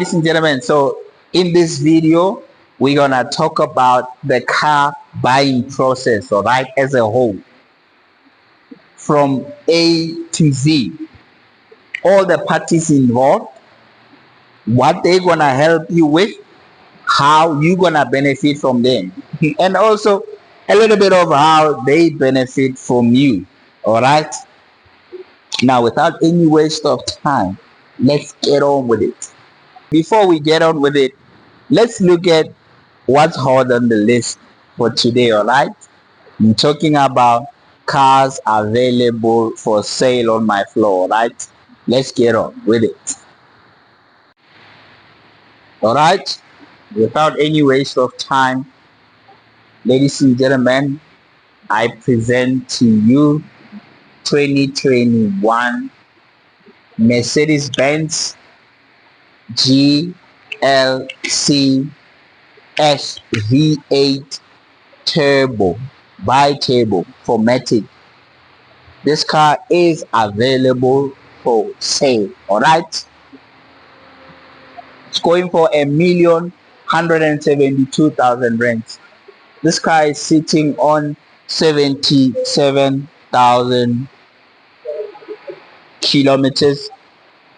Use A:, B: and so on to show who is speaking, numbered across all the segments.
A: ladies and gentlemen, so in this video, we're gonna talk about the car buying process, all right, as a whole, from A to Z. All the parties involved, what they're gonna help you with, how you gonna benefit from them, and also a little bit of how they benefit from you. All right. Now, without any waste of time, let's get on with it. Before we get on with it, let's look at what's hot on the list for today. All right. I'm talking about cars available for sale on my floor. All right. Let's get on with it. All right. Without any waste of time, ladies and gentlemen, I present to you 2021 Mercedes-Benz GLC S V8 Turbo bi-turbo 4MATIC. This car is available for sale. All right. It's going for 1,172,000 rands. This car is sitting on 77,000 kilometers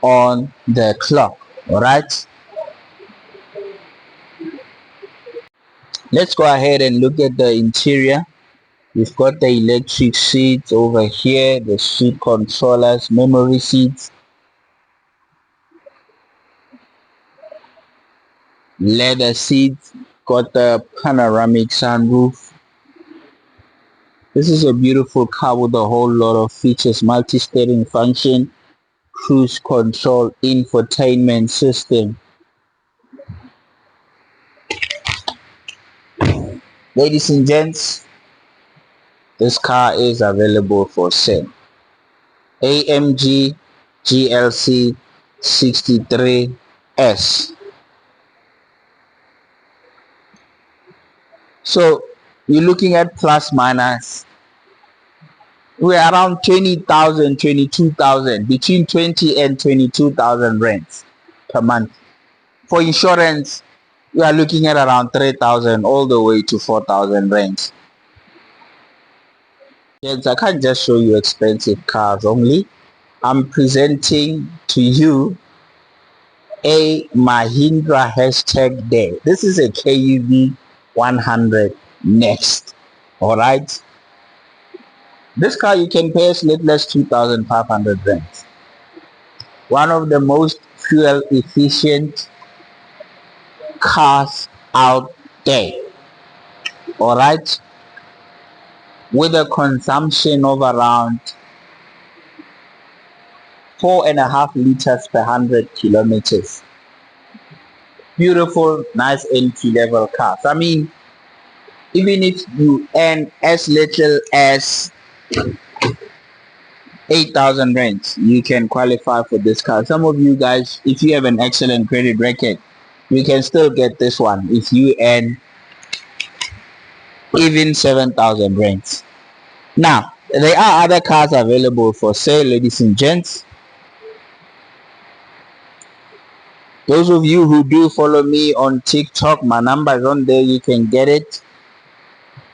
A: on the clock. All right. Let's go ahead and look at the interior. We've got the electric seats over here, the seat controllers, memory seats, leather seats, got the panoramic sunroof. This is a beautiful car with a whole lot of features: multi-steering function, cruise control, infotainment system. Ladies and gents, this car is available for sale. AMG GLC 63S. So you're looking at plus minus, we're around 20,000, 22,000, between 20 and 22,000 rands per month. For insurance, we are looking at around 3,000 all the way to 4,000 rands. Yes, I can't just show you expensive cars only. I'm presenting to you a Mahindra #day. This is a KUV 100 Next. All right. This car you can pay as little as 2,500 rands. One of the most fuel efficient cars out there. All right. With a consumption of around 4.5 liters per 100 kilometers. Beautiful, nice entry-level cars. I mean, even if you earn as little as 8,000 rands, you can qualify for this car. Some of you guys, if you have an excellent credit record, you can still get this one if you earn even 7,000 rands. Now, there are other cars available for sale, ladies and gents. Those of you who do follow me on TikTok, my number is on there, you can get it.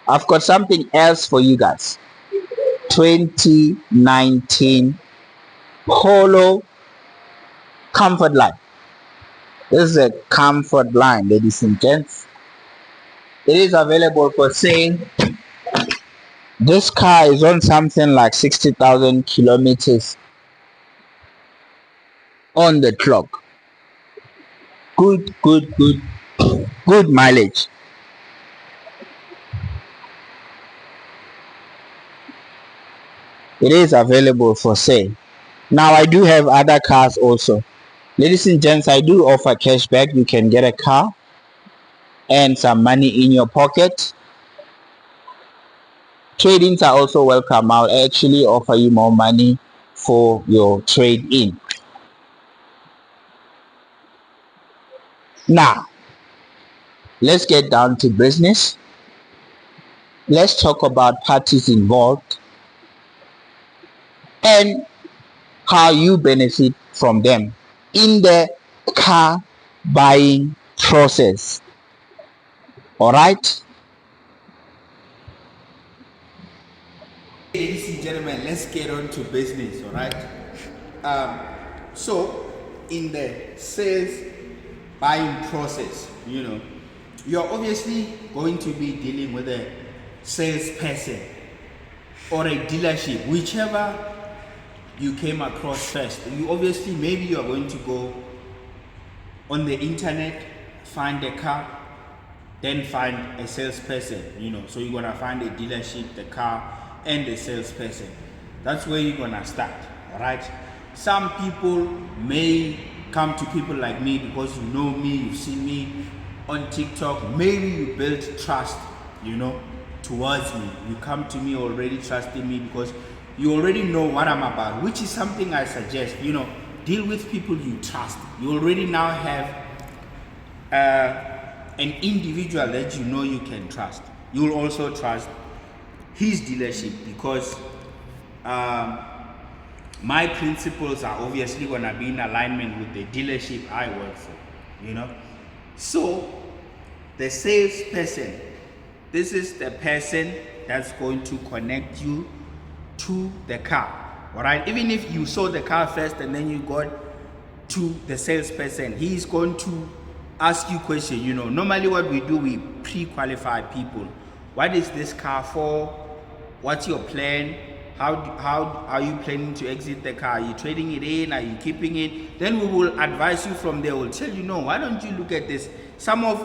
A: I've got something else for you guys. 2019 Polo Comfort Line. This is a Comfort Line, ladies and gents. It is available for sale. This car is on something like 60,000 kilometers on the clock. Good mileage. It is available for sale. Now, I do have other cars also. Ladies and gents, I do offer cashback. You can get a car and some money in your pocket. Trade-ins are also welcome. I'll actually offer you more money for your trade-in. Now, let's get down to business. Let's talk about parties involved and how you benefit from them in the car buying process. All right.
B: Ladies and gentlemen, let's get on to business, all right? So, in the sales buying process, you're obviously going to be dealing with a salesperson or a dealership, whichever you came across first. You obviously, maybe you're going to go on the internet, find a car, then find a salesperson, so you're gonna find a dealership, the car, and the salesperson. That's where you're gonna start, all right? Some people may come to people like me because you know me, you've seen me on TikTok. Maybe you build trust, towards me. You come to me already trusting me because you already know what I'm about, which is something I suggest. Deal with people you trust. You already now have an individual that you know you can trust. You'll also trust his dealership because my principles are obviously going to be in alignment with the dealership I work for, So, the salesperson, this is the person that's going to connect you to the car, all right? Even if you saw the car first and then you got to the salesperson, he's going to ask you questions. Normally what we do, we pre-qualify people. What is this car for? What's your plan? How are you planning to exit the car? Are you trading it in? Are you keeping it? Then we will advise you from there. We'll tell you, no, why don't you look at this? Some of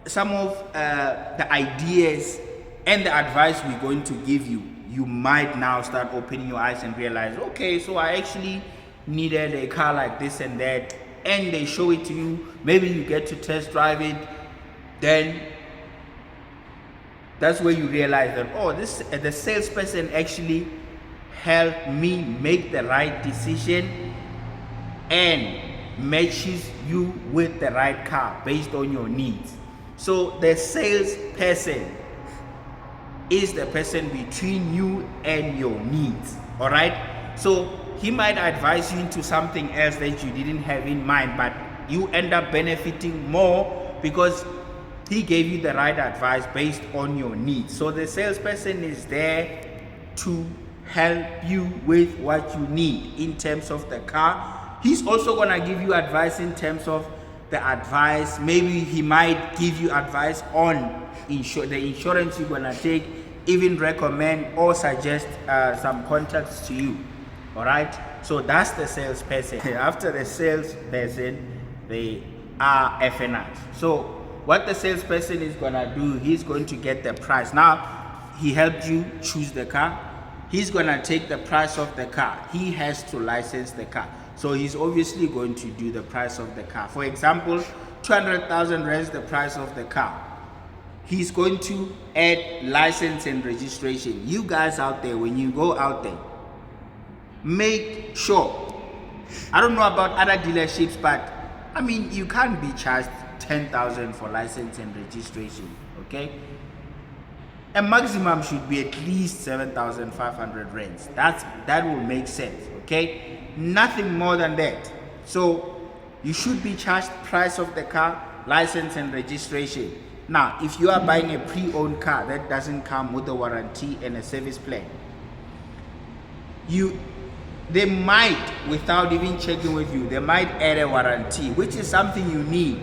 B: the ideas and the advice we're going to give you, you might now start opening your eyes and realize, okay, so I actually needed a car like this and that, and they show it to you. Maybe you get to test drive it, then that's where you realize that the salesperson actually helped me make the right decision and matches you with the right car based on your needs. So the salesperson is the person between you and your needs, all right? So he might advise you into something else that you didn't have in mind, but you end up benefiting more because he gave you the right advice based on your needs. So the salesperson is there to help you with what you need in terms of the car. He's also gonna give you advice in terms of the advice. Maybe he might give you advice on the insurance you're gonna take, even recommend or suggest some contacts to you. All right, so that's the salesperson. After the salesperson, they are FNIs. So what the salesperson is gonna do, he's going to get the price. Now, he helped you choose the car. He's gonna take the price of the car. He has to license the car. So he's obviously going to do the price of the car. For example, 200,000 rands the price of the car. He's going to add license and registration. You guys out there, when you go out there, make sure, I don't know about other dealerships, but I mean, you can't be charged 10,000 for license and registration, okay? A maximum should be at least 7,500 rands. That will make sense, okay? Nothing more than that. So you should be charged price of the car, license and registration. Now, if you are buying a pre-owned car that doesn't come with a warranty and a service plan, they might, without even checking with you, they might add a warranty, which is something you need.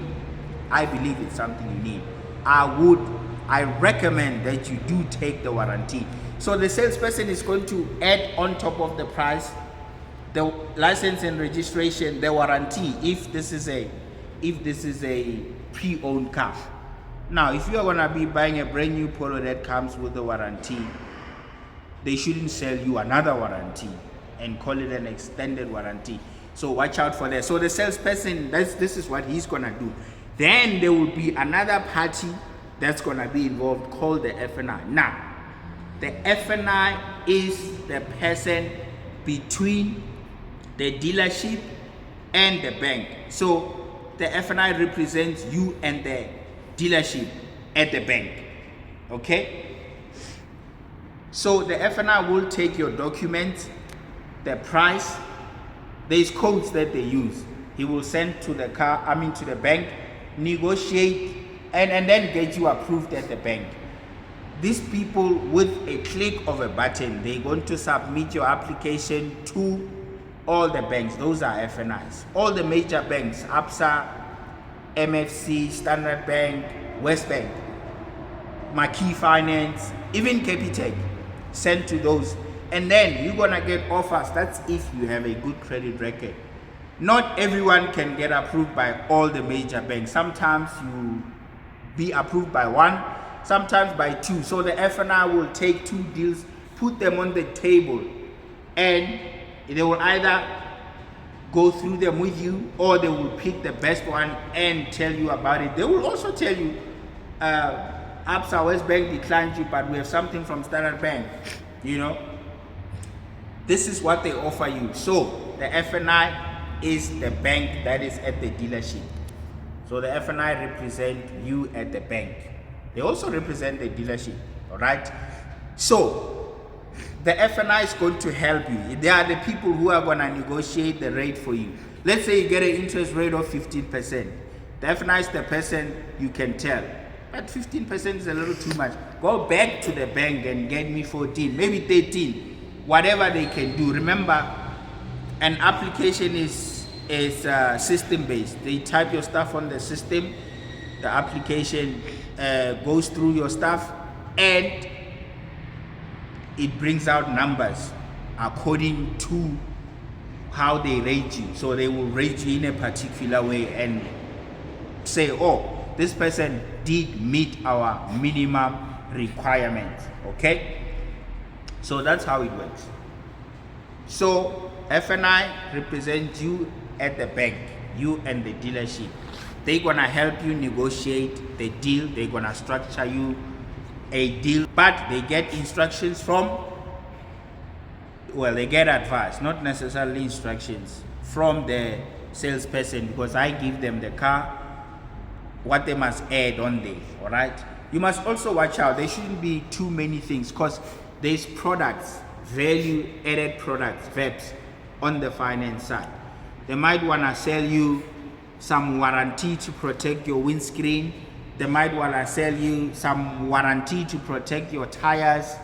B: I believe it's something you need. I recommend that you do take the warranty. So the salesperson is going to add on top of the price the license and registration, the warranty, if this is a pre-owned car. Now, if you are gonna be buying a brand new Polo that comes with a warranty, they shouldn't sell you another warranty and call it an extended warranty. So watch out for that. So the salesperson, this is what he's gonna do. Then there will be another party that's gonna be involved called the F&I. Now, the F&I is the person between the dealership and the bank. So the F&I represents you and the dealership at the bank. Okay? So the F&I will take your documents, the price. There's codes that they use. He will send to the to the bank, negotiate, and then get you approved at the bank. These people, with a click of a button, they're going to submit your application to all the banks. Those are FNIs. All the major banks, ABSA, MFC, Standard Bank, West Bank, Marquee Finance, even Capitec, send to those. And then you're going to get offers. That's if you have a good credit record. Not everyone can get approved by all the major banks. Sometimes you be approved by one, sometimes by two. So the FNI will take two deals, put them on the table, and they will either go through them with you, or they will pick the best one and tell you about it. They will also tell you, ABSA West Bank declined you, but we have something from Standard Bank. This is what they offer you. So the FNI is the bank that is at the dealership. So the FNI represent you at the bank. They also represent the dealership. All right. So the FNI is going to help you. They are the people who are going to negotiate the rate for you. Let's say you get an interest rate of 15%. The FNI is the person you can tell, but 15% is a little too much. Go back to the bank and get me 14, maybe 13, whatever they can do. Remember, an application is system based. They type your stuff on the system, the application goes through your stuff, and it brings out numbers according to how they rate you. So they will rate you in a particular way and say, oh, this person did meet our minimum requirements. Okay, so that's how it works. So FNI represents you at the bank, you and the dealership. They're gonna help you negotiate the deal. They're gonna structure you a deal, but they get instructions from, they get advice, not necessarily instructions, from the salesperson, because I give them the car, what they must add on there. All right. You must also watch out. There shouldn't be too many things, because there's products, value added products, VAPs, on the finance side. They might want to sell you some warranty to protect your windscreen. They might want to sell you some warranty to protect your tires.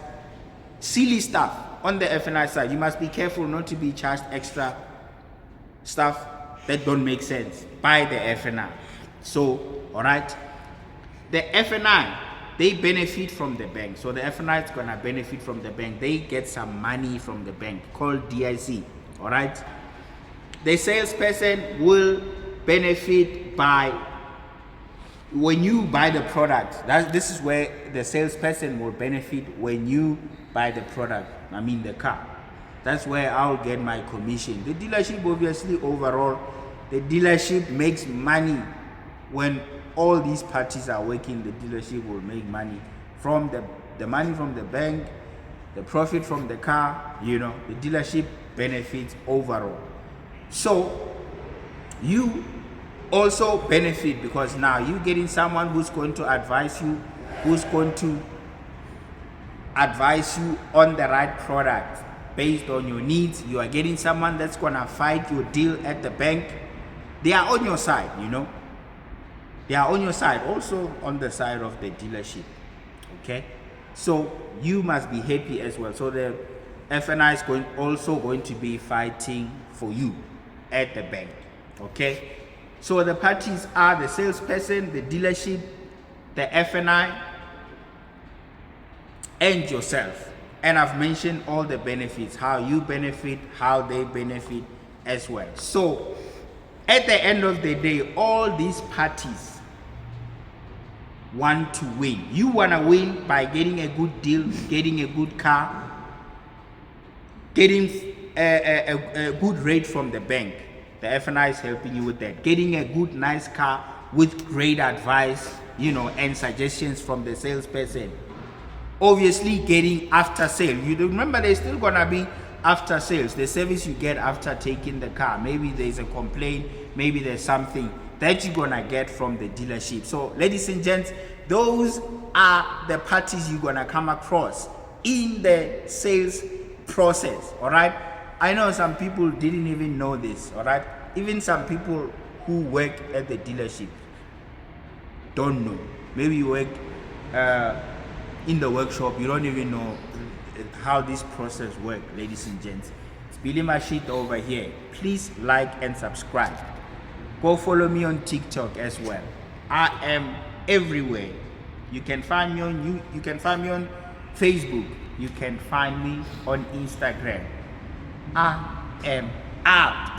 B: Silly stuff on the FNI side. You must be careful not to be charged extra stuff that don't make sense by the FNI. So, all right, the FNI, they benefit from the bank. So the FNI is going to benefit from the bank. They get some money from the bank called DIC. All right. The salesperson will benefit by, when you buy the product. This is where the salesperson will benefit when you buy the product. The car. That's where I'll get my commission. The dealership, obviously, overall, the dealership makes money. When all these parties are working, the dealership will make money from the money from the bank, the profit from the car. The dealership benefits overall. So you also benefit, because now you're getting someone who's going to advise you, on the right product based on your needs. You are getting someone that's going to fight your deal at the bank. They are on your side, They are on your side, also on the side of the dealership. Okay? So you must be happy as well. So the FNI is also going to be fighting for you at the bank. Okay? So the parties are the salesperson, the dealership, the FNI, and yourself. And I've mentioned all the benefits, how you benefit, how they benefit as well. So at the end of the day, all these parties want to win. You want to win by getting a good deal, getting a good car, getting a good rate from the bank. The FNI is helping you with that. Getting a good, nice car with great advice, and suggestions from the salesperson. Obviously, getting after sale. You remember, there's still gonna be after sales, the service you get after taking the car. Maybe there's a complaint, maybe there's something that you're gonna get from the dealership. So, ladies and gents, those are the parties you're gonna come across in the sales process. All right. I know some people didn't even know this. All right. even some people who work at the dealership don't know. Maybe you work in the workshop, you don't even know how this process works, ladies and gents. It's Billy Mashit over here. Please like and subscribe. Go follow me on TikTok as well. I am everywhere. You can find me on you can find me on Facebook. You can find me on Instagram. I am out.